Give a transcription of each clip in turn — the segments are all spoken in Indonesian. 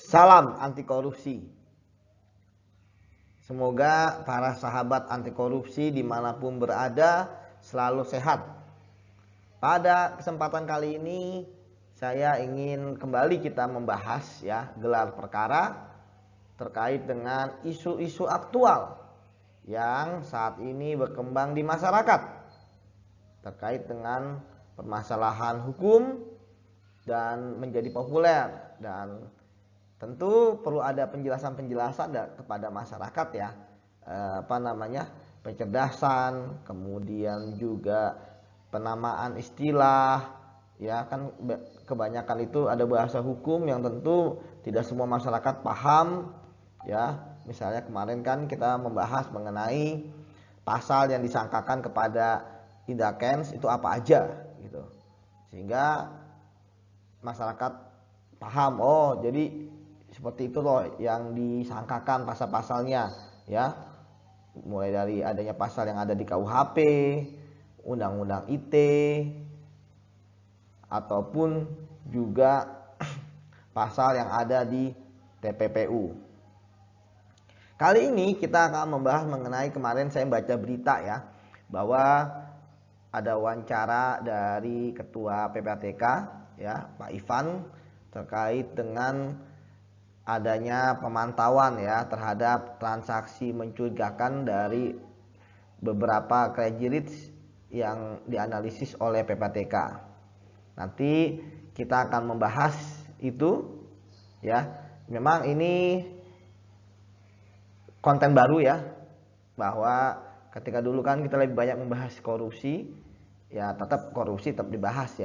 Salam anti korupsi. Semoga para sahabat anti korupsi dimanapun berada selalu sehat. Pada kesempatan kali ini saya ingin kembali kita membahas gelar perkara terkait dengan isu-isu aktual yang saat ini berkembang di masyarakat terkait dengan permasalahan hukum dan menjadi populer, dan tentu perlu ada penjelasan-penjelasan kepada masyarakat pencerdasan, kemudian juga penamaan istilah kan kebanyakan itu ada bahasa hukum yang tentu tidak semua masyarakat paham misalnya kemarin kan kita membahas mengenai pasal yang disangkakan kepada Indra Kents itu apa aja gitu, sehingga masyarakat paham, oh jadi seperti itu loh yang disangkakan pasal-pasalnya mulai dari adanya pasal yang ada di KUHP, Undang-Undang ITE, ataupun juga pasal yang ada di TPPU. Kali ini kita akan membahas mengenai, kemarin saya baca berita bahwa ada wawancara dari Ketua PPATK Pak Ivan terkait dengan adanya pemantauan terhadap transaksi mencurigakan dari beberapa crazy rich yang dianalisis oleh PPATK. Nanti kita akan membahas itu Memang ini konten baru bahwa ketika dulu kan kita lebih banyak membahas korupsi, tetap korupsi tetap dibahas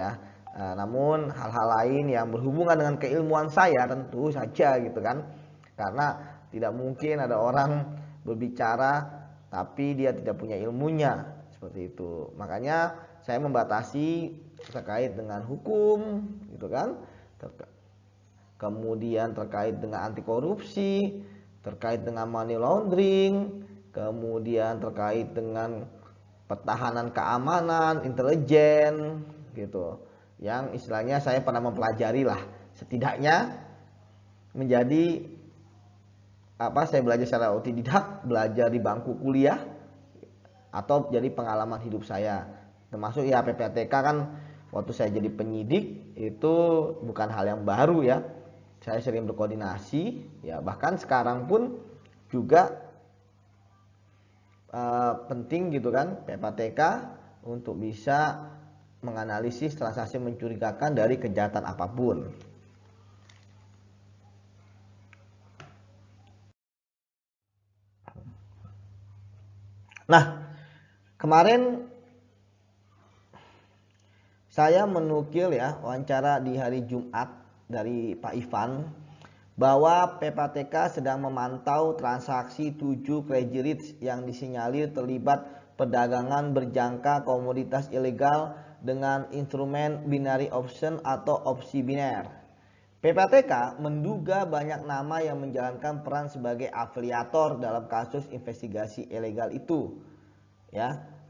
namun hal-hal lain yang berhubungan dengan keilmuan saya tentu saja gitu kan, karena tidak mungkin ada orang berbicara tapi dia tidak punya ilmunya, seperti itu. Makanya saya membatasi terkait dengan hukum gitu kan, kemudian terkait dengan anti korupsi, terkait dengan money laundering, kemudian terkait dengan pertahanan keamanan, intelijen gitu, yang istilahnya saya pernah mempelajari lah, setidaknya menjadi saya belajar secara otodidak, belajar di bangku kuliah atau jadi pengalaman hidup saya, termasuk PPATK kan waktu saya jadi penyidik itu bukan hal yang baru saya sering berkoordinasi bahkan sekarang pun juga penting gitu kan PPATK untuk bisa menganalisis transaksi mencurigakan dari kejahatan apapun. Nah, kemarin saya menukil wawancara di hari Jumat dari Pak Ivan bahwa PPATK sedang memantau transaksi 7 crazy rich yang disinyalir terlibat perdagangan berjangka komoditas ilegal dengan instrumen binary option atau opsi biner. PPATK menduga banyak nama yang menjalankan peran sebagai afiliator dalam kasus investigasi ilegal itu.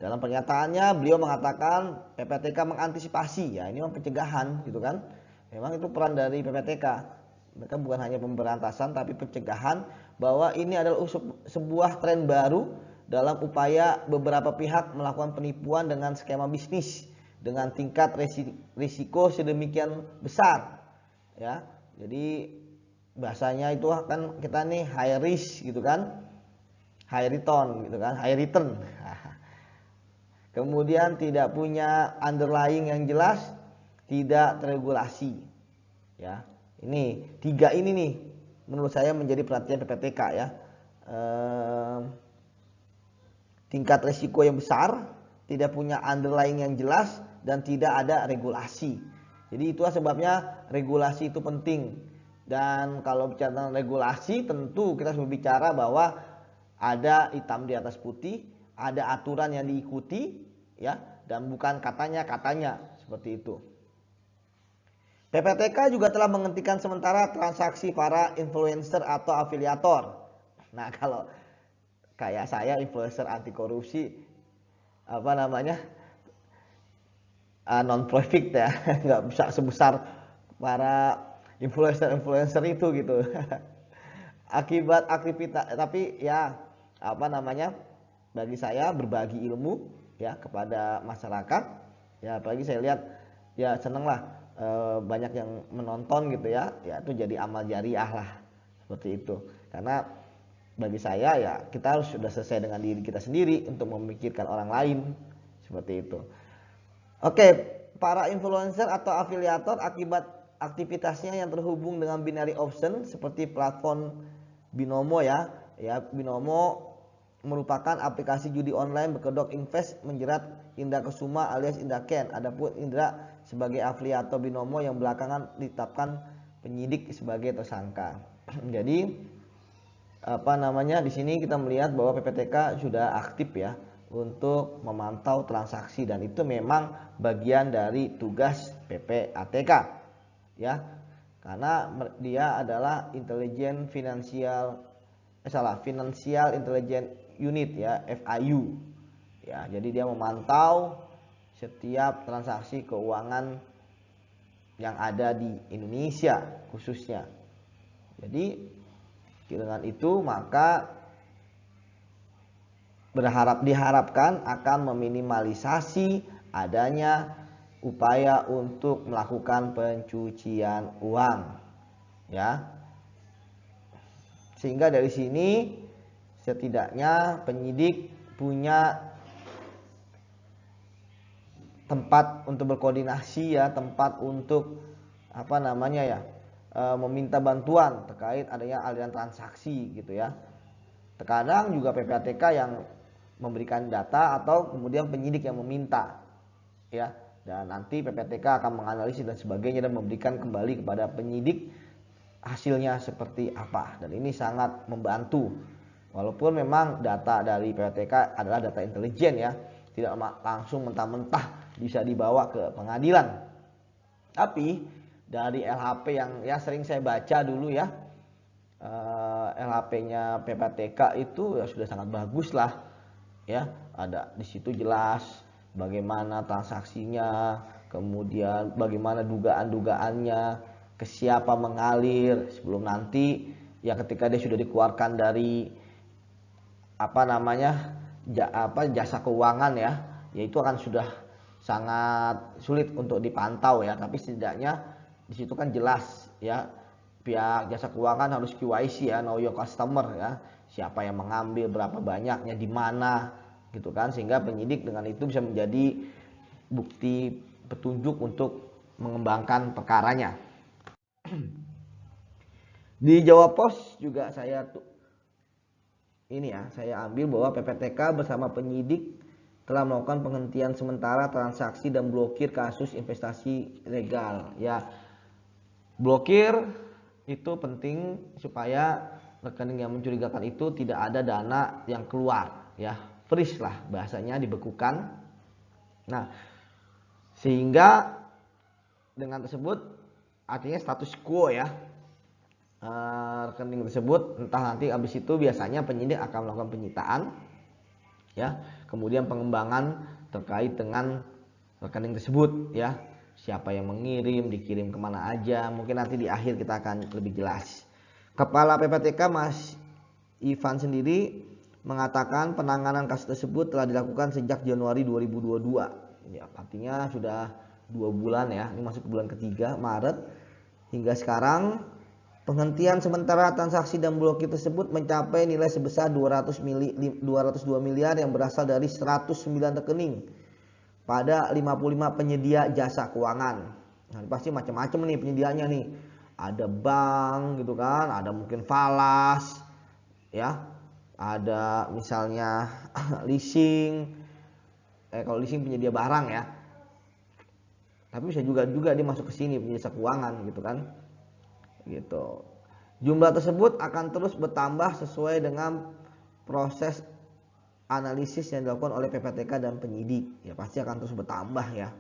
Dalam pernyataannya beliau mengatakan PPATK mengantisipasi, ini memang pencegahan gitu kan. Memang itu peran dari PPATK. Mereka bukan hanya pemberantasan tapi pencegahan, bahwa ini adalah sebuah tren baru dalam upaya beberapa pihak melakukan penipuan dengan skema bisnis dengan tingkat risiko sedemikian besar Jadi bahasanya itu kan kita nih high risk gitu kan, high return gitu kan, high return. Kemudian tidak punya underlying yang jelas, tidak teregulasi. Ini 3 ini nih menurut saya menjadi perhatian PPATK tingkat risiko yang besar, tidak punya underlying yang jelas, dan tidak ada regulasi. Jadi itulah sebabnya regulasi itu penting. Dan kalau bicara tentang regulasi, tentu kita harus berbicara bahwa ada hitam di atas putih, ada aturan yang diikuti dan bukan katanya seperti itu. PPATK juga telah menghentikan sementara transaksi para influencer atau afiliator. Nah, kalau kayak saya influencer anti korupsi non profit nggak bisa sebesar para influencer itu gitu. Akibat aktivitas, tapi ya apa namanya, bagi saya berbagi ilmu ya kepada masyarakat ya, apalagi saya lihat ya seneng lah banyak yang menonton gitu ya, ya itu jadi amal jariah lah seperti itu. Karena bagi saya ya kita harus sudah selesai dengan diri kita sendiri untuk memikirkan orang lain seperti itu. Oke, para influencer atau afiliator akibat aktivitasnya yang terhubung dengan binary option seperti platform Binomo ya. Ya, Binomo merupakan aplikasi judi online berkedok invest menjerat Indra Kesuma alias Indra Ken. Adapun Indra sebagai afiliator Binomo yang belakangan ditetapkan penyidik sebagai tersangka. Jadi apa namanya, di sini kita melihat bahwa PPTK sudah aktif ya untuk memantau transaksi, dan itu memang bagian dari tugas PPATK ya, karena dia adalah Financial Intelligence Unit ya, FIU ya. Jadi dia memantau setiap transaksi keuangan yang ada di Indonesia khususnya. Jadi dengan itu maka diharapkan akan meminimalisasi adanya upaya untuk melakukan pencucian uang ya. Sehingga dari sini setidaknya penyidik punya tempat untuk berkoordinasi ya, tempat untuk apa namanya ya, meminta bantuan terkait adanya aliran transaksi gitu ya. Terkadang juga PPATK yang memberikan data atau kemudian penyidik yang meminta ya, dan nanti PPATK akan menganalisis dan sebagainya dan memberikan kembali kepada penyidik hasilnya seperti apa. Dan ini sangat membantu, walaupun memang data dari PPATK adalah data intelijen ya, tidak langsung mentah-mentah bisa dibawa ke pengadilan. Tapi dari LHP yang ya sering saya baca dulu ya, LHP-nya PPATK itu ya sudah sangat bagus lah ya. Ada di situ jelas bagaimana transaksinya, kemudian bagaimana dugaan-dugaannya, ke siapa mengalir, sebelum nanti ya ketika dia sudah dikeluarkan dari apa namanya jasa keuangan ya, yaitu akan sudah sangat sulit untuk dipantau ya. Tapi setidaknya di situ kan jelas ya, pihak jasa keuangan harus KYC ya, know your customer ya, siapa yang mengambil, berapa banyaknya, di mana gitu kan, sehingga penyidik dengan itu bisa menjadi bukti petunjuk untuk mengembangkan perkaranya. Di Jawa Pos juga saya ambil bahwa PPTK bersama penyidik telah melakukan penghentian sementara transaksi dan blokir kasus investasi legal ya. Blokir itu penting supaya rekening yang mencurigakan itu tidak ada dana yang keluar ya, freeze lah bahasanya, dibekukan. Nah, sehingga dengan tersebut artinya status quo ya, rekening tersebut, entah nanti habis itu biasanya penyidik akan melakukan penyitaan ya, kemudian pengembangan terkait dengan rekening tersebut ya, siapa yang mengirim, dikirim kemana aja, mungkin nanti di akhir kita akan lebih jelas. Kepala PPATK Mas Ivan sendiri mengatakan penanganan kasus tersebut telah dilakukan sejak Januari 2022 ya, artinya sudah 2 bulan ya, ini masuk ke bulan ketiga, Maret. Hingga sekarang penghentian sementara transaksi dan blokir tersebut mencapai nilai sebesar 202 miliar yang berasal dari 109 rekening pada 55 penyedia jasa keuangan. Nah, pasti macam-macam nih penyediaannya nih. Ada bank gitu kan, ada mungkin falas ya, ada misalnya leasing. Kalau leasing penyedia barang ya. Tapi bisa juga dia masuk ke sini penyedia jasa keuangan gitu kan. Gitu. Jumlah tersebut akan terus bertambah sesuai dengan proses analisis yang dilakukan oleh PPATK dan penyidik. Ya pasti akan terus bertambah ya.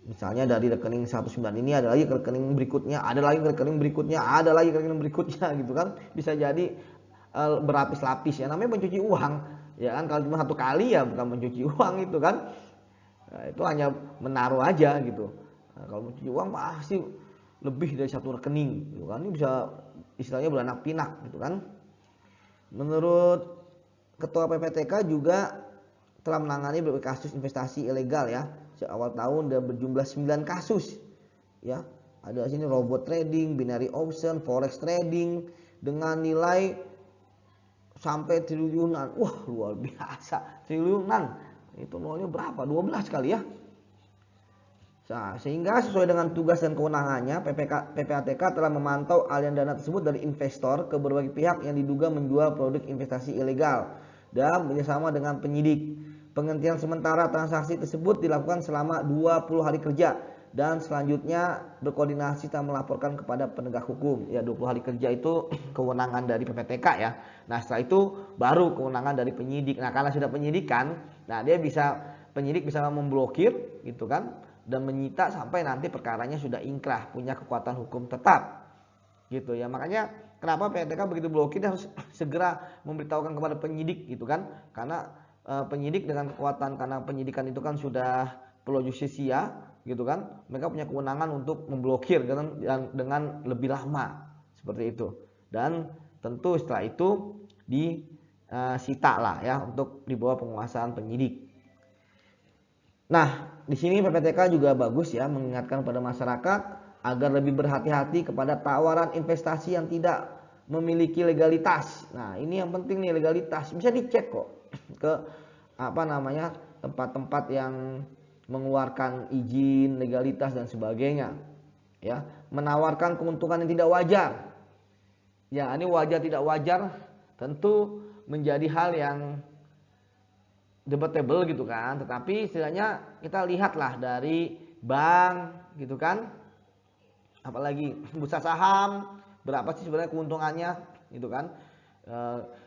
Misalnya dari rekening 109 ini ada lagi ke rekening berikutnya, ada lagi ke rekening berikutnya, ada lagi ke rekening berikutnya gitu kan. Bisa jadi berlapis-lapis ya, namanya mencuci uang. Ya kan, kalau cuma satu kali ya bukan mencuci uang itu kan. Nah, itu hanya menaruh aja gitu. Nah, kalau mencuci uang pasti lebih dari satu rekening gitu kan. Ini bisa istilahnya beranak pinak gitu kan. Menurut Ketua PPTK juga telah menangani berbagai kasus investasi ilegal ya awal tahun dan berjumlah 9 kasus ya. Ada sini robot trading, binary option, forex trading dengan nilai sampai triliunan. Wah, luar biasa, triliunan. Itu nolnya berapa? 12 kali ya. Nah, sehingga sesuai dengan tugas dan kewenangannya, PPATK telah memantau aliran dana tersebut dari investor ke berbagai pihak yang diduga menjual produk investasi ilegal dan bekerjasama dengan penyidik. Penghentian sementara transaksi tersebut dilakukan selama 20 hari kerja dan selanjutnya berkoordinasi dan melaporkan kepada penegak hukum. Ya, 20 hari kerja itu kewenangan dari PPTK ya. Nah, setelah itu baru kewenangan dari penyidik. Nah, karena sudah penyidikan, nah penyidik bisa memblokir gitu kan, dan menyita sampai nanti perkaranya sudah ingkrah, punya kekuatan hukum tetap gitu ya. Makanya kenapa PPTK begitu blokir, harus segera memberitahukan kepada penyidik gitu kan, karena penyidik dengan kekuatan, karena penyidikan itu kan sudah pro justisia gitu kan, mereka punya kewenangan untuk memblokir dengan lebih lama seperti itu, dan tentu setelah itu disita lah ya untuk dibawa penguasaan penyidik. Nah, di sini PPTK juga bagus ya mengingatkan pada masyarakat agar lebih berhati-hati kepada tawaran investasi yang tidak memiliki legalitas. Nah, ini yang penting nih, legalitas. Bisa dicek kok ke tempat-tempat yang mengeluarkan izin, legalitas dan sebagainya. Ya, menawarkan keuntungan yang tidak wajar. Ya, ini wajar tidak wajar tentu menjadi hal yang debatable gitu kan, tetapi setidaknya kita lihatlah dari bank gitu kan, apalagi bursa saham, berapa sih sebenarnya keuntungannya gitu kan.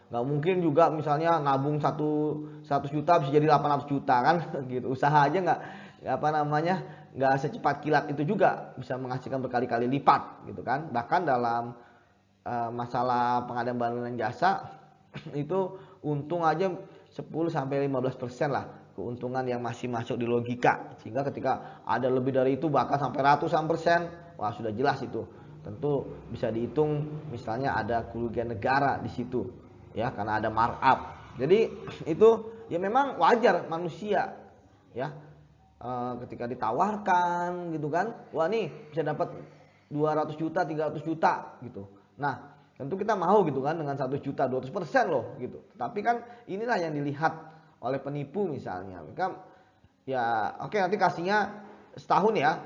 Nggak mungkin juga misalnya nabung 100 juta bisa jadi 800 juta kan gitu. Usaha aja nggak secepat kilat itu juga bisa menghasilkan berkali-kali lipat gitu kan. Bahkan dalam masalah pengadaan barang dan jasa itu untung aja 10-15% lah keuntungan yang masih masuk di logika, sehingga ketika ada lebih dari itu bahkan sampai ratusan persen, wah sudah jelas itu tentu bisa dihitung, misalnya ada kerugian negara di situ ya, karena ada markup. Jadi itu ya memang wajar manusia ya, ketika ditawarkan gitu kan, wah nih bisa dapat 200 juta 300 juta gitu, nah tentu kita mau gitu kan dengan 1 juta 200% loh gitu. Tapi kan inilah yang dilihat oleh penipu misalnya. Mereka ya oke, nanti kasihnya setahun ya,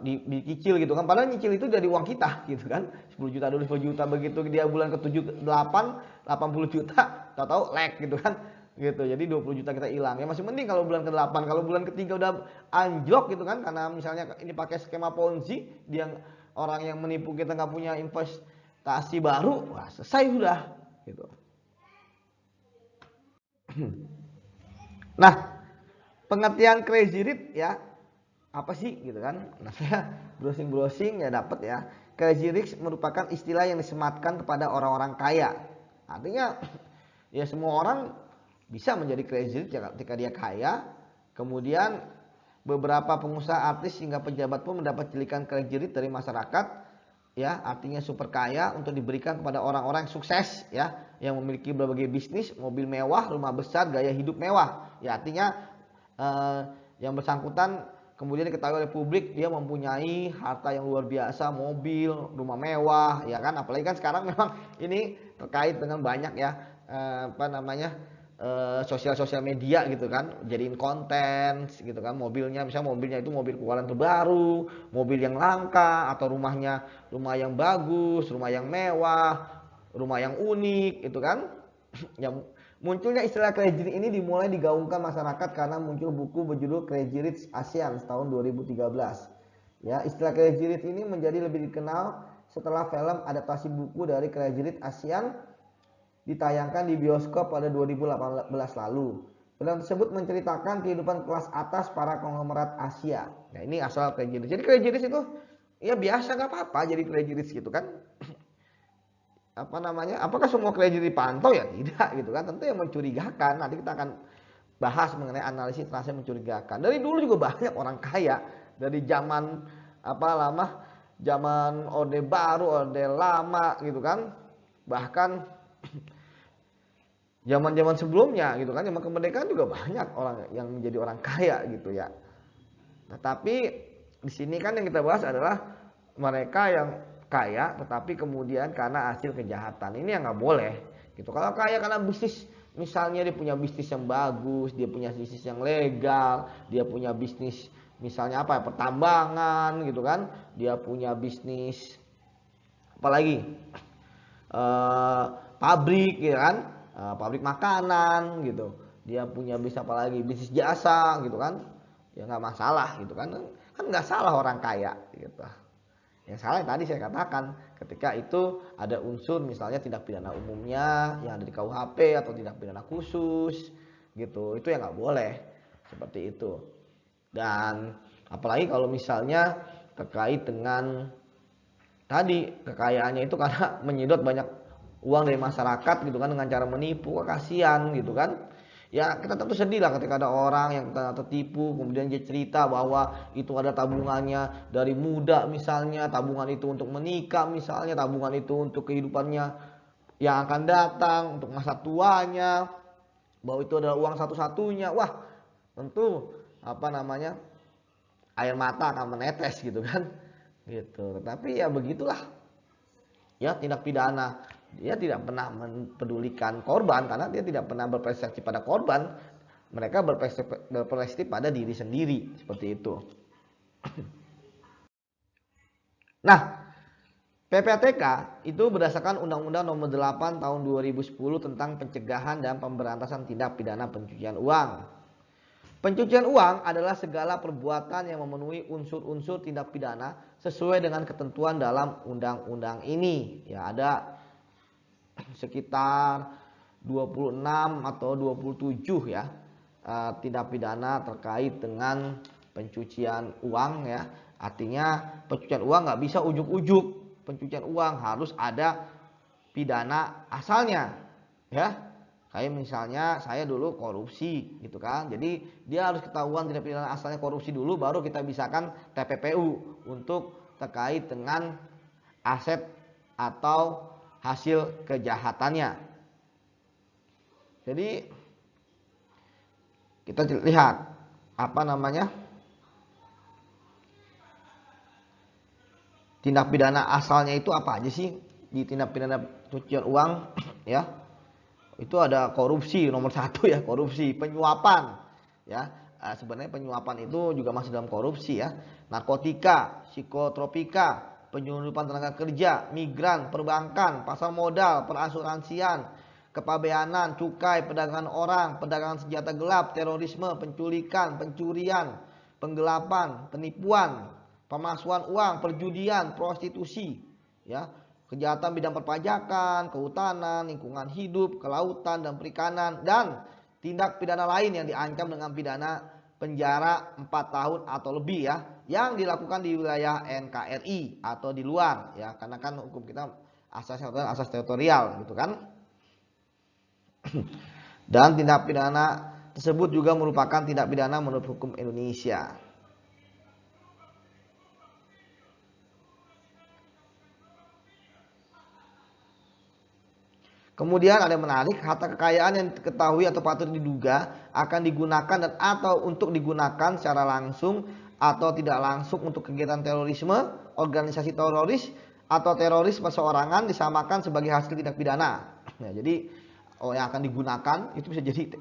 dicicil gitu kan. Padahal nyicil itu dari uang kita gitu kan. 10 juta dulu 10 juta, begitu dia bulan ke-7 8 80 juta, tahu-tahu lek gitu kan. Gitu. Jadi 20 juta kita hilang. Ya masih mending kalau bulan ke-8, kalau bulan ke-3 udah anjlok gitu kan, karena misalnya ini pakai skema Ponzi, dia orang yang menipu kita nggak punya investasi baru, wah selesai sudah gitu. Nah, pengertian crazy rich ya apa sih gitu kan? Nah, saya browsing ya dapat ya. Crazy rich merupakan istilah yang disematkan kepada orang-orang kaya. Artinya ya semua orang bisa menjadi crazy rich ya ketika dia kaya. Kemudian beberapa pengusaha, artis hingga pejabat pun mendapat julukan crazy rich dari masyarakat. Ya, artinya super kaya untuk diberikan kepada orang-orang yang sukses ya, yang memiliki berbagai bisnis, mobil mewah, rumah besar, gaya hidup mewah. Ya, artinya yang bersangkutan kemudian diketahui oleh publik dia mempunyai harta yang luar biasa, mobil, rumah mewah, ya kan. Apalagi kan sekarang memang ini terkait dengan banyak ya sosial media gitu kan, jadiin konten gitu kan, mobilnya misalnya mobilnya itu mobil keluaran terbaru, mobil yang langka, atau rumahnya rumah yang bagus, rumah yang mewah, rumah yang unik itu kan. Yang munculnya istilah crazy rich ini dimulai digaungkan masyarakat karena muncul buku berjudul Crazy Rich ASEAN tahun 2013. Ya, istilah crazy rich ini menjadi lebih dikenal setelah film adaptasi buku dari Crazy Rich ASEAN ditayangkan di bioskop pada 2018 lalu. Film tersebut menceritakan kehidupan kelas atas para konglomerat Asia. Nah, ini asal crazy rich. Jadi crazy rich itu ya biasa, nggak apa-apa jadi crazy rich gitu kan. Apakah semua crazy rich dipantau? Ya tidak gitu kan. Tentu yang mencurigakan. Nanti kita akan bahas mengenai analisis transaksi mencurigakan. Dari dulu juga banyak orang kaya dari zaman lama zaman Orde Baru, Orde Lama gitu kan. Bahkan zaman-zaman sebelumnya gitu kan, zaman kemerdekaan juga banyak orang yang menjadi orang kaya gitu ya. Tetapi di sini kan yang kita bahas adalah mereka yang kaya tetapi kemudian karena hasil kejahatan. Ini yang nggak boleh gitu. Kalau kaya karena bisnis, misalnya dia punya bisnis yang bagus, dia punya bisnis yang legal, dia punya bisnis misalnya apa ya, pertambangan gitu kan, dia punya bisnis apalagi pabrik gitu kan, pabrik makanan gitu, dia punya bisnis apalagi, bisnis jasa gitu kan, ya nggak masalah gitu kan nggak salah orang kaya gitu. Yang salah yang tadi saya katakan, ketika itu ada unsur misalnya tindak pidana umumnya yang ada di KUHP atau tindak pidana khusus gitu, itu yang nggak boleh seperti itu. Dan apalagi kalau misalnya terkait dengan tadi kekayaannya itu karena menyedot banyak uang dari masyarakat gitu kan dengan cara menipu, kasihan gitu kan. Ya kita tentu sedih lah ketika ada orang yang tertipu, kemudian dia cerita bahwa itu ada tabungannya dari muda misalnya, tabungan itu untuk menikah misalnya, tabungan itu untuk kehidupannya yang akan datang, untuk masa tuanya, bahwa itu adalah uang satu-satunya. Wah, tentu apa namanya, air mata akan menetes gitu kan. Gitu. Tetapi ya begitulah. Ya tindak pidana, dia tidak pernah mempedulikan korban karena dia tidak pernah berprestasi pada korban, mereka berprestasi pada diri sendiri seperti itu. Nah, PPATK itu berdasarkan Undang-Undang Nomor 8 Tahun 2010 tentang pencegahan dan pemberantasan tindak pidana pencucian uang. Pencucian uang adalah segala perbuatan yang memenuhi unsur-unsur tindak pidana sesuai dengan ketentuan dalam undang-undang ini. Ya, ada sekitar 26 atau 27 ya tindak pidana terkait dengan pencucian uang ya. Artinya pencucian uang nggak bisa ujuk-ujuk. Pencucian uang harus ada pidana asalnya ya. Kayak misalnya saya dulu korupsi gitu kan. Jadi dia harus ketahuan tindak pidana asalnya korupsi dulu, baru kita bisakan TPPU untuk terkait dengan aset atau hasil kejahatannya. Jadi kita lihat apa namanya, tindak pidana asalnya itu apa aja sih di tindak pidana pencucian uang ya. Itu ada korupsi nomor 1 ya, korupsi, penyuapan ya. Sebenarnya penyuapan itu juga masih dalam korupsi ya. Narkotika, psikotropika, penyelundupan tenaga kerja, migran, perbankan, pasar modal, perasuransian, kepabeanan, cukai, perdagangan orang, perdagangan senjata gelap, terorisme, penculikan, pencurian, penggelapan, penipuan, pemalsuan uang, perjudian, prostitusi ya. Kejahatan bidang perpajakan, kehutanan, lingkungan hidup, kelautan dan perikanan, dan tindak pidana lain yang diancam dengan pidana penjara 4 tahun atau lebih ya, yang dilakukan di wilayah NKRI atau di luar ya, karena kan hukum kita asas teritorial gitu kan. Dan tindak pidana tersebut juga merupakan tindak pidana menurut hukum Indonesia. Kemudian ada yang menarik, harta kekayaan yang diketahui atau patut diduga akan digunakan dan atau untuk digunakan secara langsung atau tidak langsung untuk kegiatan terorisme, organisasi teroris atau teroris perseorangan disamakan sebagai hasil tindak pidana. Nah, jadi yang akan digunakan itu bisa jadi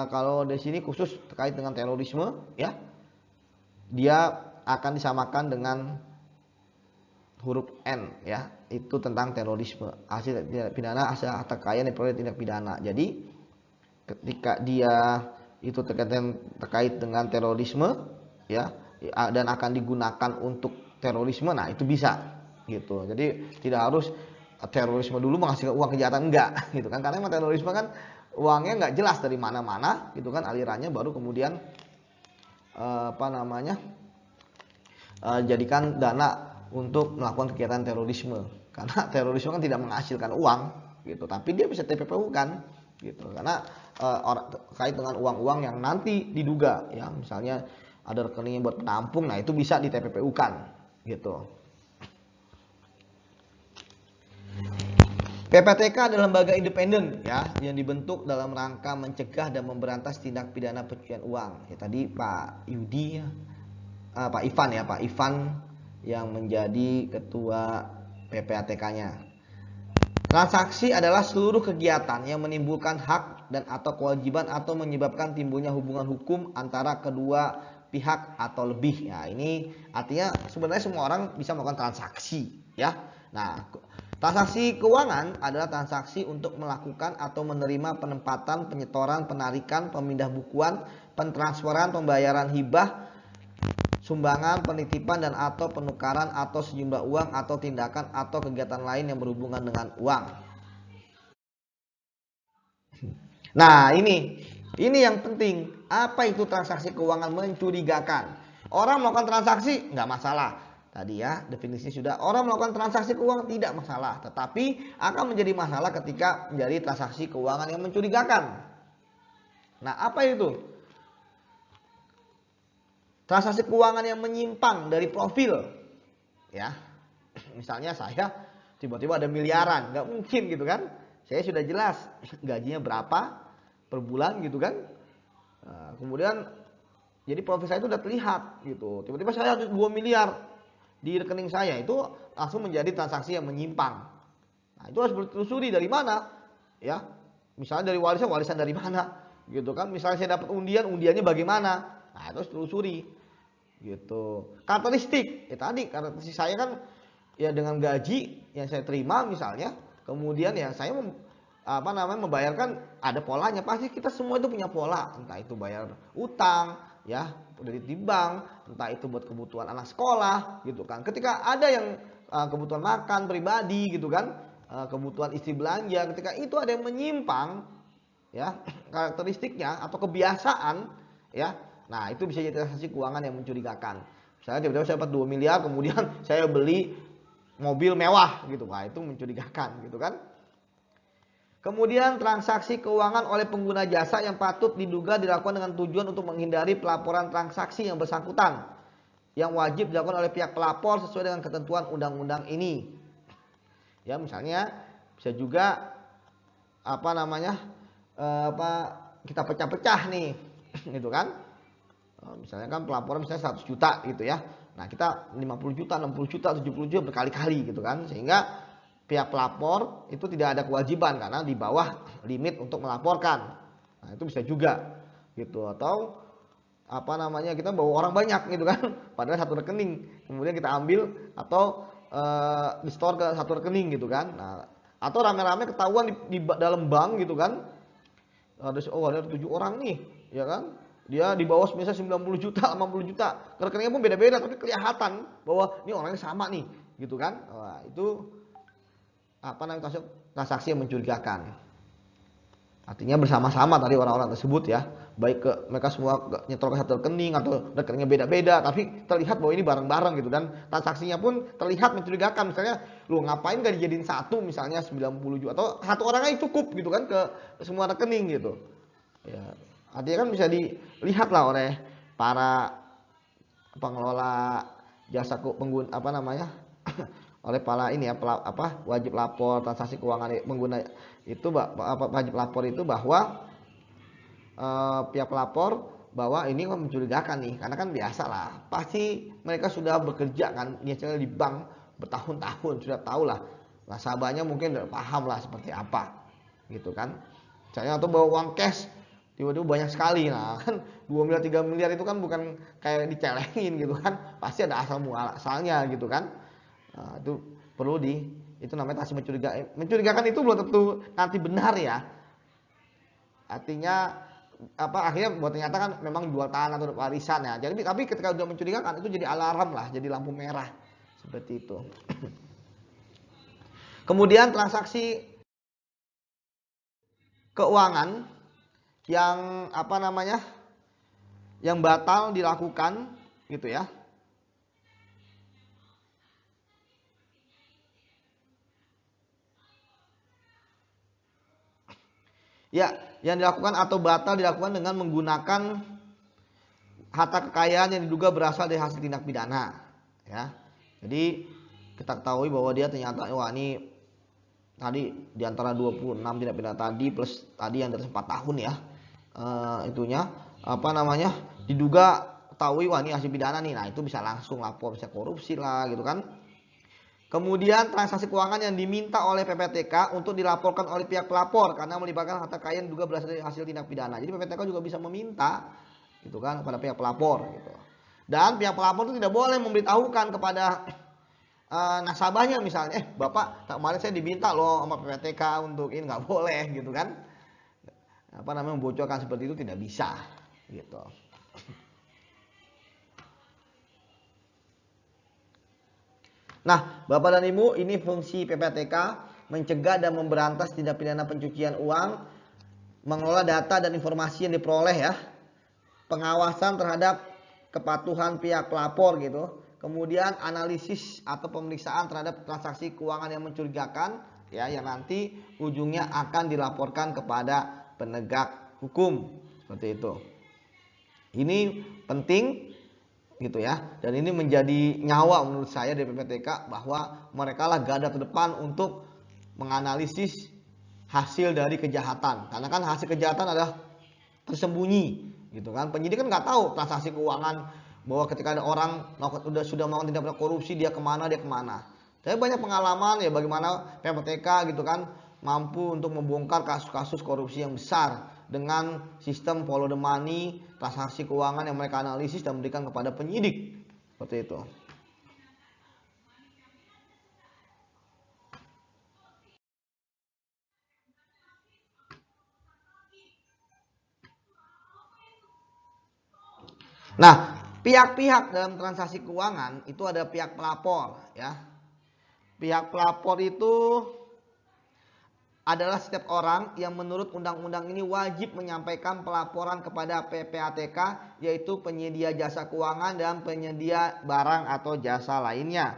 kalau di sini khusus terkait dengan terorisme ya, dia akan disamakan dengan huruf N ya, itu tentang terorisme, hasil tindak pidana, hasil harta kekayaan yang diperoleh tindak pidana. Jadi ketika dia itu terkait dengan terorisme ya, dan akan digunakan untuk terorisme, nah itu bisa gitu. Jadi tidak harus terorisme dulu menghasilkan uang kejahatan, enggak gitu kan, karena memang terorisme kan uangnya nggak jelas dari mana-mana gitu kan alirannya, baru kemudian jadikan dana untuk melakukan kegiatan terorisme. Karena terorisme kan tidak menghasilkan uang gitu, tapi dia bisa TPPU kan gitu, karena terkait dengan uang-uang yang nanti diduga ya, misalnya ada rekeningnya buat penampung, nah itu bisa di TPPU kan gitu. PPTK adalah lembaga independen ya yang dibentuk dalam rangka mencegah dan memberantas tindak pidana pencucian uang. Ya, tadi Pak Yudi, Pak Ivan yang menjadi ketua PPATK-nya. Transaksi adalah seluruh kegiatan yang menimbulkan hak dan atau kewajiban atau menyebabkan timbulnya hubungan hukum antara kedua pihak atau lebih. Nah, ini artinya sebenarnya semua orang bisa melakukan transaksi, ya. Nah, transaksi keuangan adalah transaksi untuk melakukan atau menerima penempatan, penyetoran, penarikan, pemindah bukuan, pentransferan, pembayaran hibah, sumbangan, penitipan dan atau penukaran atau sejumlah uang atau tindakan atau kegiatan lain yang berhubungan dengan uang. Nah, ini yang penting. Apa itu transaksi keuangan mencurigakan? Orang melakukan transaksi nggak masalah. Tadi ya definisi sudah. Orang melakukan transaksi keuangan tidak masalah, tetapi akan menjadi masalah ketika menjadi transaksi keuangan yang mencurigakan. Nah, apa itu? Transaksi keuangan yang menyimpang dari profil, ya. Misalnya saya tiba-tiba ada miliaran, nggak mungkin gitu kan? Saya sudah jelas gajinya berapa per bulan gitu kan? Nah, kemudian jadi profil saya itu udah terlihat gitu. Tiba-tiba saya ada 2 miliar di rekening saya, itu langsung menjadi transaksi yang menyimpang. Nah, itu harus ditelusuri dari mana, ya. Misalnya dari warisan dari mana, gitu kan? Misalnya saya dapat undiannya bagaimana? Nah, itu harus ditelusuri. Gitu. Karakteristik, tadi karakteristik saya kan ya dengan gaji yang saya terima misalnya, kemudian ya saya membayarkan ada polanya. Pasti kita semua itu punya pola, entah itu bayar utang ya udah di bank, entah itu buat kebutuhan anak sekolah gitu kan. Ketika ada yang kebutuhan makan pribadi gitu kan, kebutuhan istri belanja, ketika itu ada yang menyimpang ya karakteristiknya atau kebiasaan ya. Nah, itu bisa jadi transaksi keuangan yang mencurigakan. Misalnya tiba-tiba saya dapat 2 miliar, kemudian saya beli mobil mewah gitu. Wah, itu mencurigakan gitu kan. Kemudian transaksi keuangan oleh pengguna jasa yang patut diduga dilakukan dengan tujuan untuk menghindari pelaporan transaksi yang bersangkutan yang wajib dilakukan oleh pihak pelapor sesuai dengan ketentuan undang-undang ini. Ya, misalnya bisa juga kita pecah-pecah nih gitu kan. Misalnya kan pelaporan misalnya 100 juta gitu ya. Nah, kita 50 juta, 60 juta, 70 juta berkali-kali gitu kan. Sehingga pihak pelapor itu tidak ada kewajiban karena di bawah limit untuk melaporkan. Nah, itu bisa juga gitu. Atau kita bawa orang banyak gitu kan. Padahal satu rekening. Kemudian kita ambil atau di store ke satu rekening gitu kan. Nah, atau rame-rame ketahuan di dalam bank gitu kan. Ada 7 orang nih, ya kan? Dia di bawah misalnya 90 juta, 80 juta. Rekeningnya pun beda-beda tapi kelihatan bahwa ini orangnya sama nih, gitu kan? Wah, itu transaksi yang mencurigakan. Artinya bersama-sama tadi orang-orang tersebut ya, baik ke mereka semua nyetor ke satu rekening atau rekeningnya beda-beda, tapi terlihat bahwa ini bareng-bareng gitu dan transaksinya pun terlihat mencurigakan. Misalnya, lu ngapain gak dijadiin satu misalnya 90 juta atau satu orang aja cukup gitu kan ke semua rekening gitu. Ya, artinya kan bisa dilihat lah oleh para pengelola jasa pengguna oleh para ini ya wajib lapor transaksi keuangan pengguna itu wajib lapor itu bahwa pihak pelapor bahwa ini mencurigakan nih karena kan biasa lah pasti mereka sudah bekerja kan misalnya di bank bertahun-tahun sudah tahu lah nasabahnya mungkin udah paham lah seperti apa gitu kan. Misalnya atau bawa uang cash tiba-tiba banyak sekali, nah kan 2 miliar 3 miliar itu kan bukan kayak dicelengin gitu kan, pasti ada asal muasalnya gitu kan. Nah, itu perlu itu namanya transaksi mencurigakan itu belum tentu nanti benar ya. Artinya akhirnya buat ternyata kan memang jual tanah atau warisan ya. Jadi tapi ketika udah mencurigakan itu jadi alarm lah, jadi lampu merah seperti itu. Kemudian transaksi keuangan yang yang batal dilakukan gitu ya. Ya, yang dilakukan atau batal dilakukan dengan menggunakan harta kekayaan yang diduga berasal dari hasil tindak pidana, ya. Jadi kita ketahui bahwa dia ternyata wah ini tadi di antara 26 tindak pidana tadi plus tadi yang dari 4 tahun ya, itunya diduga ketahui wah ini hasil pidana nih, nah itu bisa langsung lapor, bisa korupsi lah gitu kan. Kemudian transaksi keuangan yang diminta oleh PPTK untuk dilaporkan oleh pihak pelapor karena melibatkan harta kekayaan juga berasal dari hasil tindak pidana. Jadi PPTK juga bisa meminta gitu kan kepada pihak pelapor gitu. Dan pihak pelapor itu tidak boleh memberitahukan kepada nasabahnya misalnya, Bapak kemarin saya diminta loh sama PPTK untuk ini, nggak boleh gitu kan. Membocorkan seperti itu tidak bisa gitu. Nah, Bapak dan Ibu, ini fungsi PPTK mencegah dan memberantas tindak pidana pencucian uang, mengelola data dan informasi yang diperoleh ya, pengawasan terhadap kepatuhan pihak pelapor gitu. Kemudian analisis atau pemeriksaan terhadap transaksi keuangan yang mencurigakan ya, yang nanti ujungnya akan dilaporkan kepada penegak hukum seperti itu. Ini penting gitu ya, dan ini menjadi nyawa menurut saya dari PPTK bahwa mereka lah garda terdepan untuk menganalisis hasil dari kejahatan, karena kan hasil kejahatan adalah tersembunyi gitu kan. Penyidik kan nggak tahu transaksi keuangan, bahwa ketika ada orang sudah melakukan tindak pidana korupsi dia kemana. Saya banyak pengalaman ya bagaimana PPTK gitu kan mampu untuk membongkar kasus-kasus korupsi yang besar dengan sistem follow the money, transaksi keuangan yang mereka analisis dan memberikan kepada penyidik seperti itu. Nah, pihak-pihak dalam transaksi keuangan itu ada pihak pelapor ya. Pihak pelapor itu adalah setiap orang yang menurut undang-undang ini wajib menyampaikan pelaporan kepada PPATK, yaitu penyedia jasa keuangan dan penyedia barang atau jasa lainnya.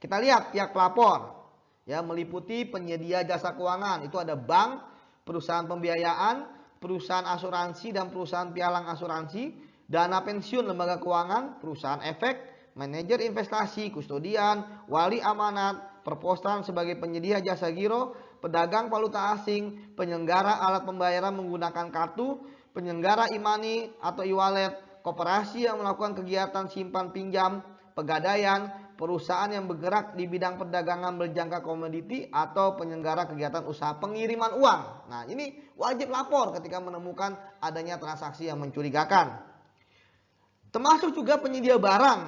Kita lihat pihak pelapor ya, meliputi penyedia jasa keuangan, itu ada bank, perusahaan pembiayaan, perusahaan asuransi dan perusahaan pialang asuransi, dana pensiun lembaga keuangan, perusahaan efek, manajer investasi, kustodian, wali amanat, perpostalan sebagai penyedia jasa giro, pedagang valuta asing, penyelenggara alat pembayaran menggunakan kartu, penyelenggara e-money atau e-wallet, koperasi yang melakukan kegiatan simpan pinjam, pegadaian, perusahaan yang bergerak di bidang perdagangan berjangka komoditi, atau penyelenggara kegiatan usaha pengiriman uang. Nah, ini wajib lapor ketika menemukan adanya transaksi yang mencurigakan. Termasuk juga penyedia barang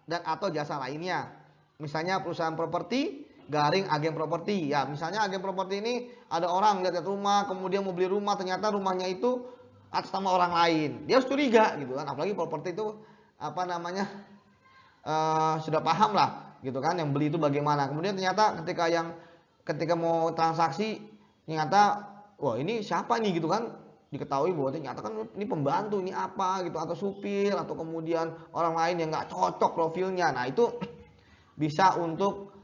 dan atau jasa lainnya. Misalnya perusahaan properti, garing agen properti. Ya, misalnya agen properti ini ada orang lihat rumah, kemudian mau beli rumah, ternyata rumahnya itu atas nama orang lain. Dia harus curiga gitu kan. Apalagi properti itu sudah paham lah gitu kan yang beli itu bagaimana. Kemudian ternyata ketika mau transaksi ternyata wah ini siapa nih gitu kan, diketahui bahwa ternyata kan ini pembantu, ini apa gitu, atau supir, atau kemudian orang lain yang nggak cocok profilnya. Nah itu bisa untuk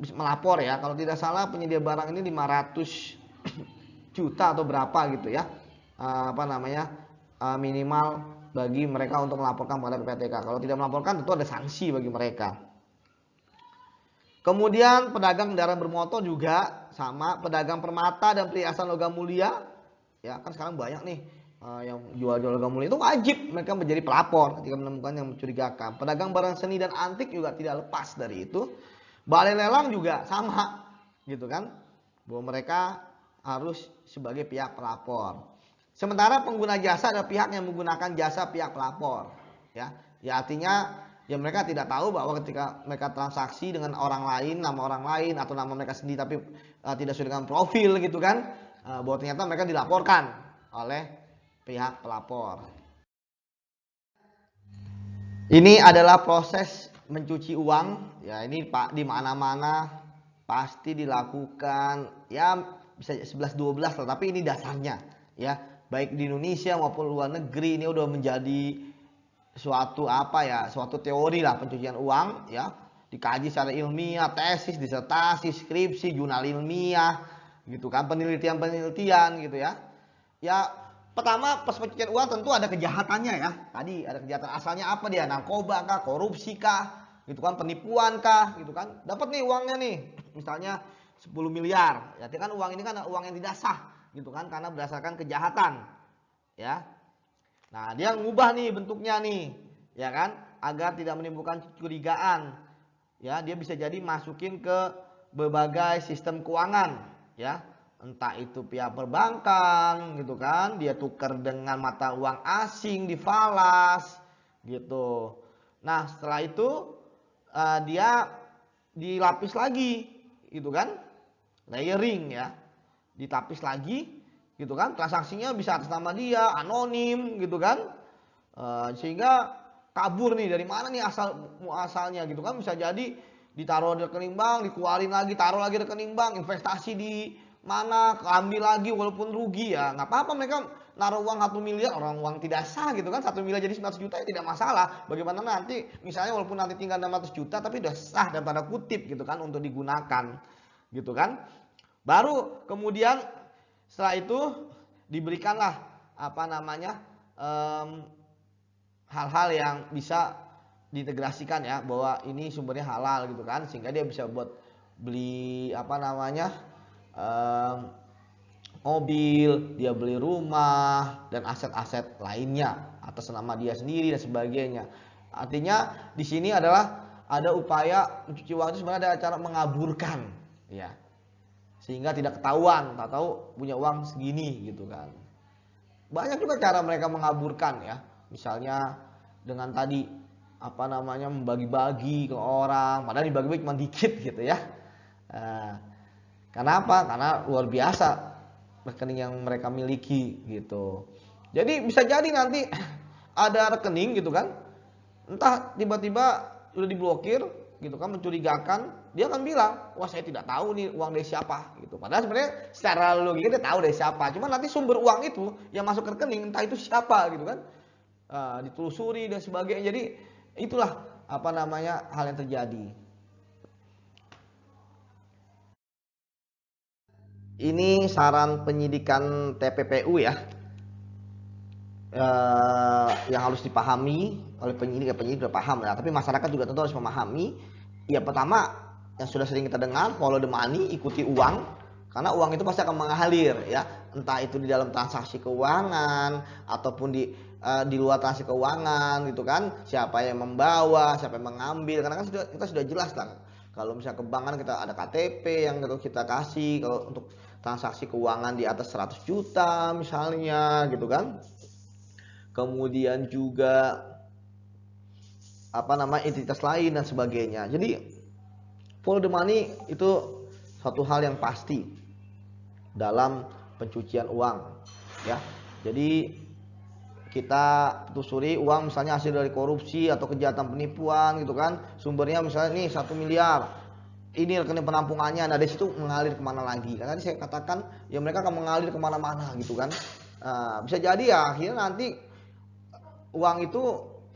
bisa melapor ya. Kalau tidak salah penyedia barang ini 500 juta atau berapa gitu ya, minimal bagi mereka untuk melaporkan pada PPTK. Kalau tidak melaporkan tentu ada sanksi bagi mereka. Kemudian pedagang kendaraan bermotor juga sama, pedagang permata dan perhiasan logam mulia. Ya kan sekarang banyak nih yang jual-jual logam mulia, itu wajib mereka menjadi pelapor ketika menemukan yang mencurigakan. Pedagang barang seni dan antik juga tidak lepas dari itu. Balai lelang juga sama gitu kan, bahwa mereka harus sebagai pihak pelapor. Sementara pengguna jasa adalah pihak yang menggunakan jasa pihak pelapor ya. Ya artinya ya mereka tidak tahu bahwa ketika mereka transaksi dengan orang lain, nama orang lain atau nama mereka sendiri tapi tidak sesuai dengan profil gitu kan, bahwa ternyata mereka dilaporkan oleh pihak pelapor. Ini adalah proses mencuci uang ya, ini Pak di mana-mana pasti dilakukan ya, bisa 11-12 lah, tapi ini dasarnya ya. Baik di Indonesia maupun luar negeri ini udah menjadi suatu teori lah pencucian uang ya, dikaji secara ilmiah, tesis, disertasi, skripsi, jurnal ilmiah gitu kan, penelitian gitu ya. Ya pertama pas pencucian uang tentu ada kejahatannya ya. Tadi ada kejahatan asalnya apa dia, narkoba kah, korupsi kah gitu kan, penipuan kah gitu kan. Dapat nih uangnya nih misalnya 10 miliar. Berarti kan uang ini kan uang yang tidak sah gitu kan, karena berdasarkan kejahatan. Ya. Nah, dia ngubah nih bentuknya nih, ya kan? Agar tidak menimbulkan kecurigaan. Ya, dia bisa jadi masukin ke berbagai sistem keuangan, ya. Entah itu pihak perbankan gitu kan, dia tukar dengan mata uang asing di falas gitu. Nah, setelah itu dia dilapis lagi gitu kan, layering ya, ditapis lagi gitu kan, transaksinya bisa atas nama dia, anonim gitu kan, sehingga kabur nih, dari mana nih asalnya gitu kan, bisa jadi ditaruh di rekening bank, dikeluarin lagi, taruh lagi rekening bank, investasi di mana, ambil lagi walaupun rugi ya nggak apa-apa, mereka naruh uang 1 miliar, orang uang tidak sah gitu kan, 1 miliar jadi 900 juta ya tidak masalah. Bagaimana nanti misalnya walaupun nanti tinggal 600 juta tapi udah sah dan tanda kutip gitu kan untuk digunakan gitu kan. Baru kemudian setelah itu diberikanlah apa namanya hal-hal yang bisa diintegrasikan ya, bahwa ini sumbernya halal gitu kan, sehingga dia bisa buat beli apa namanya mobil, dia beli rumah dan aset-aset lainnya atas nama dia sendiri dan sebagainya. Artinya di sini adalah ada upaya mencuci uang itu sebenarnya ada cara mengaburkan ya, sehingga tidak ketahuan, tak tahu punya uang segini gitu kan. Banyak juga cara mereka mengaburkan ya, misalnya dengan tadi apa namanya membagi-bagi ke orang, padahal dibagi-bagi cuma dikit gitu ya. Kenapa? Karena luar biasa rekening yang mereka miliki gitu. Jadi bisa jadi nanti ada rekening gitu kan, entah tiba-tiba udah diblokir gitu kan, mencurigakan, dia akan bilang, wah saya tidak tahu nih uang dari siapa gitu. Padahal sebenarnya secara logika dia tahu dari siapa, cuma nanti sumber uang itu yang masuk ke rekening entah itu siapa gitu kan, ditelusuri dan sebagainya. Jadi itulah apa namanya hal yang terjadi. Ini saran penyidikan TPPU ya, yang harus dipahami oleh penyidik sudah paham ya, tapi masyarakat juga tentu harus memahami. Ya pertama yang sudah sering kita dengar, follow the money, ikuti uang, karena uang itu pasti akan mengalir ya, entah itu di dalam transaksi keuangan ataupun di luar transaksi keuangan gitu kan, siapa yang membawa, siapa yang mengambil, karena kan kita sudah jelas lah. Kalau misalnya ke bank kan kita ada KTP yang kita kasih kalau untuk transaksi keuangan di atas 100 juta misalnya gitu kan. Kemudian juga apa namanya identitas lain dan sebagainya. Jadi follow the money itu satu hal yang pasti dalam pencucian uang ya. Jadi kita telusuri uang misalnya hasil dari korupsi atau kejahatan penipuan gitu kan, sumbernya misalnya nih 1 miliar, ini rekening penampungannya, nah dari situ mengalir kemana lagi, karena tadi saya katakan ya mereka akan mengalir kemana-mana gitu kan. Bisa jadi ya akhirnya nanti uang itu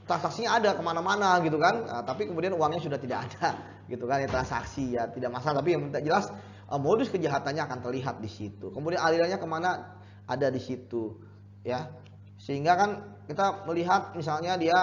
transaksinya ada kemana-mana gitu kan, tapi kemudian uangnya sudah tidak ada gitu kan, ya transaksi ya tidak masalah, tapi yang jelas modus kejahatannya akan terlihat di situ, kemudian alirannya kemana ada di situ ya, sehingga kan kita melihat misalnya dia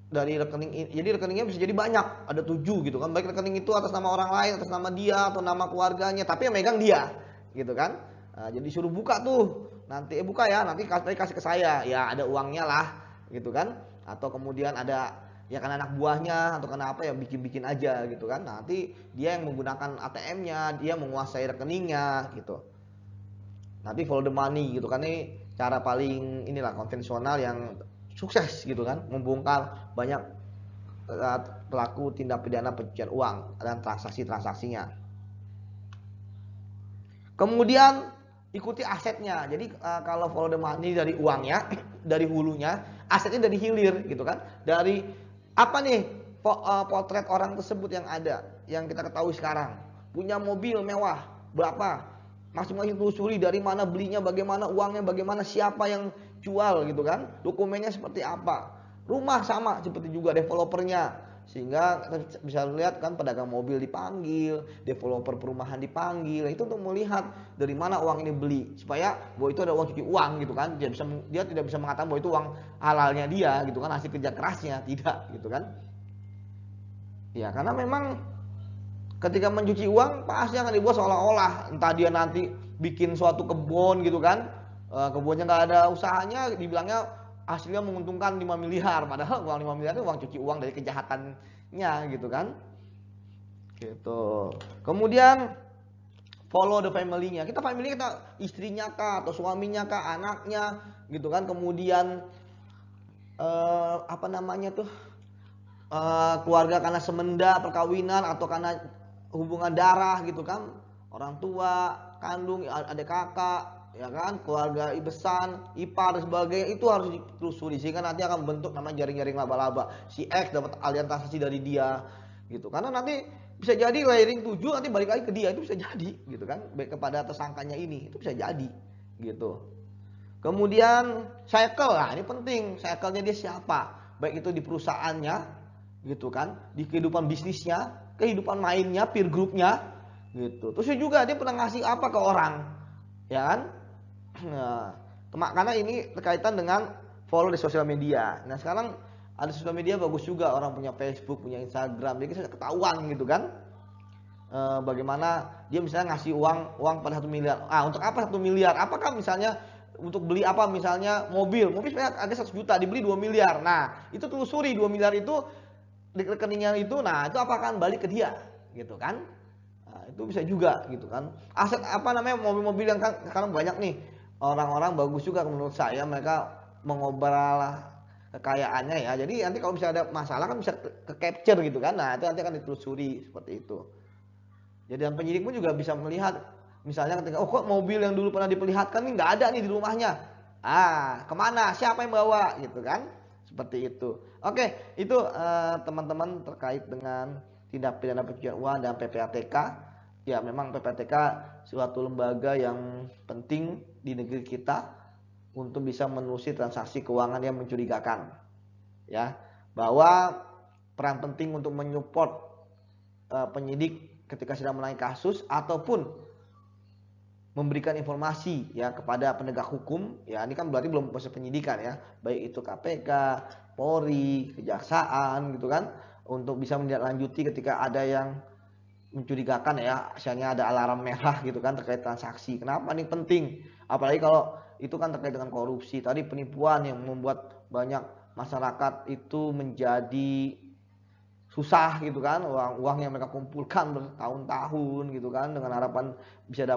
dari rekening, jadi rekeningnya bisa jadi banyak, ada 7 gitu kan, baik rekening itu atas nama orang lain, atas nama dia atau nama keluarganya, tapi yang megang dia gitu kan. Jadi suruh buka tuh nanti, buka ya, nanti kasih ke saya ya, ada uangnya lah gitu kan, atau kemudian ada ya kan anak buahnya atau kenapa ya bikin aja gitu kan, nanti dia yang menggunakan ATM-nya, dia menguasai rekeningnya gitu. Nanti follow the money gitu kan, ini cara paling inilah konvensional yang sukses gitu kan, membongkar banyak pelaku tindak pidana pencucian uang dan transaksinya. Kemudian ikuti asetnya. Jadi kalau follow the money dari uangnya, dari hulunya, asetnya dari hilir gitu kan. Dari apa nih potret orang tersebut yang ada, yang kita ketahui sekarang. Punya mobil mewah berapa? Masing-masing telusuri dari mana belinya, bagaimana uangnya, bagaimana siapa yang jual gitu kan, dokumennya seperti apa. Rumah sama seperti juga developernya, sehingga kita bisa lihat kan pedagang mobil dipanggil, developer perumahan dipanggil, itu untuk melihat dari mana uang ini beli, supaya bahwa itu ada uang cuci uang gitu kan. Dia tidak bisa mengatakan bahwa itu uang halalnya dia gitu kan, hasil kerja kerasnya, tidak gitu kan. Ya karena memang Ketika mencuci uang pasti akan dibuat seolah-olah entah dia nanti bikin suatu kebun gitu kan, kebunnya nggak ada usahanya, dibilangnya hasilnya menguntungkan 5 miliar, padahal uang 5 miliar itu uang cuci uang dari kejahatannya gitu kan. Gitu. Kemudian follow the family-nya. Kita family kita istrinya kah atau suaminya kah, anaknya gitu kan. Kemudian apa namanya tuh? Keluarga karena semenda perkawinan atau karena hubungan darah gitu kan, orang tua kandung, adik kakak ya kan, keluarga ibesan, ipar dan sebagainya, itu harus ditelusuri sehingga nanti akan membentuk namanya jaring-jaring laba-laba. Si X dapat aliran transaksi dari dia gitu, karena nanti bisa jadi layering 7 nanti balik lagi ke dia, itu bisa jadi gitu kan, baik kepada tersangkanya ini, itu bisa jadi gitu. Kemudian cycle, nah ini penting, cycle-nya dia siapa, baik itu di perusahaannya gitu kan, di kehidupan bisnisnya, kehidupan mainnya, peer groupnya gitu. Terus juga dia pernah ngasih apa ke orang, ya kan? Nah, karena ini berkaitan dengan follow di sosial media. Nah sekarang ada sosial media bagus juga, orang punya Facebook, punya Instagram, jadi bisa ketahuan gitu kan. Bagaimana dia misalnya ngasih uang pada 1 miliar. Untuk apa 1 miliar? Apakah misalnya untuk beli apa, misalnya mobil sebenarnya ada 100 juta dibeli 2 miliar. Nah itu telusuri 2 miliar itu di rekeningnya itu, nah itu apakah balik ke dia gitu kan. Nah, itu bisa juga gitu kan. Aset apa namanya, mobil-mobil yang kan sekarang banyak nih, orang-orang bagus juga menurut saya, mereka mengobrol kekayaannya ya, jadi nanti kalau bisa ada masalah kan bisa ke capture gitu kan. Nah itu nanti akan ditelusuri seperti itu. Jadi dan penyidik pun juga bisa melihat, misalnya ketika kok mobil yang dulu pernah diperlihatkan nih nggak ada nih di rumahnya, kemana, siapa yang bawa gitu kan, seperti itu. Oke, itu teman-teman terkait dengan tindak pidana pencucian uang dan PPATK. Ya memang PPATK suatu lembaga yang penting di negeri kita untuk bisa menelusuri transaksi keuangan yang mencurigakan, ya, bahwa peran penting untuk menyupport penyidik ketika sedang menangani kasus ataupun memberikan informasi ya kepada penegak hukum, ya ini kan berarti belum proses penyidikan ya, baik itu KPK, Polri, Kejaksaan gitu kan, untuk bisa menindaklanjuti ketika ada yang mencurigakan ya, misalnya ada alarm merah gitu kan terkait transaksi. Kenapa ini penting? Apalagi kalau itu kan terkait dengan korupsi, tadi penipuan yang membuat banyak masyarakat itu menjadi susah gitu kan, uang yang mereka kumpulkan bertahun-tahun gitu kan, dengan harapan bisa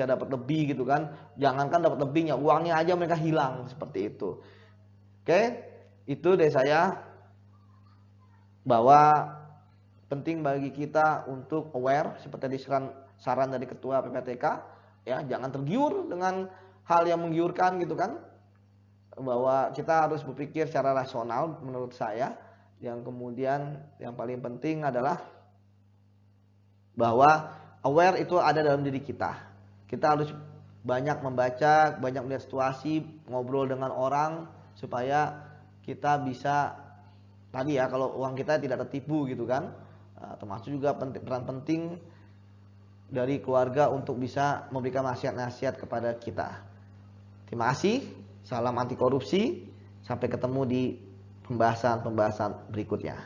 dapat lebih gitu kan, jangankan dapat lebihnya, uangnya aja mereka hilang seperti itu. Oke, itu dari saya, bahwa penting bagi kita untuk aware seperti saran dari ketua PPATK ya, jangan tergiur dengan hal yang menggiurkan gitu kan, bahwa kita harus berpikir secara rasional menurut saya. Yang kemudian yang paling penting adalah bahwa aware itu ada dalam diri kita. Kita harus banyak membaca, banyak melihat situasi, ngobrol dengan orang supaya kita bisa tadi ya, kalau uang kita tidak tertipu gitu kan. Termasuk juga peran penting dari keluarga untuk bisa memberikan nasihat-nasihat kepada kita. Terima kasih. Salam anti korupsi. Sampai ketemu di pembahasan berikutnya.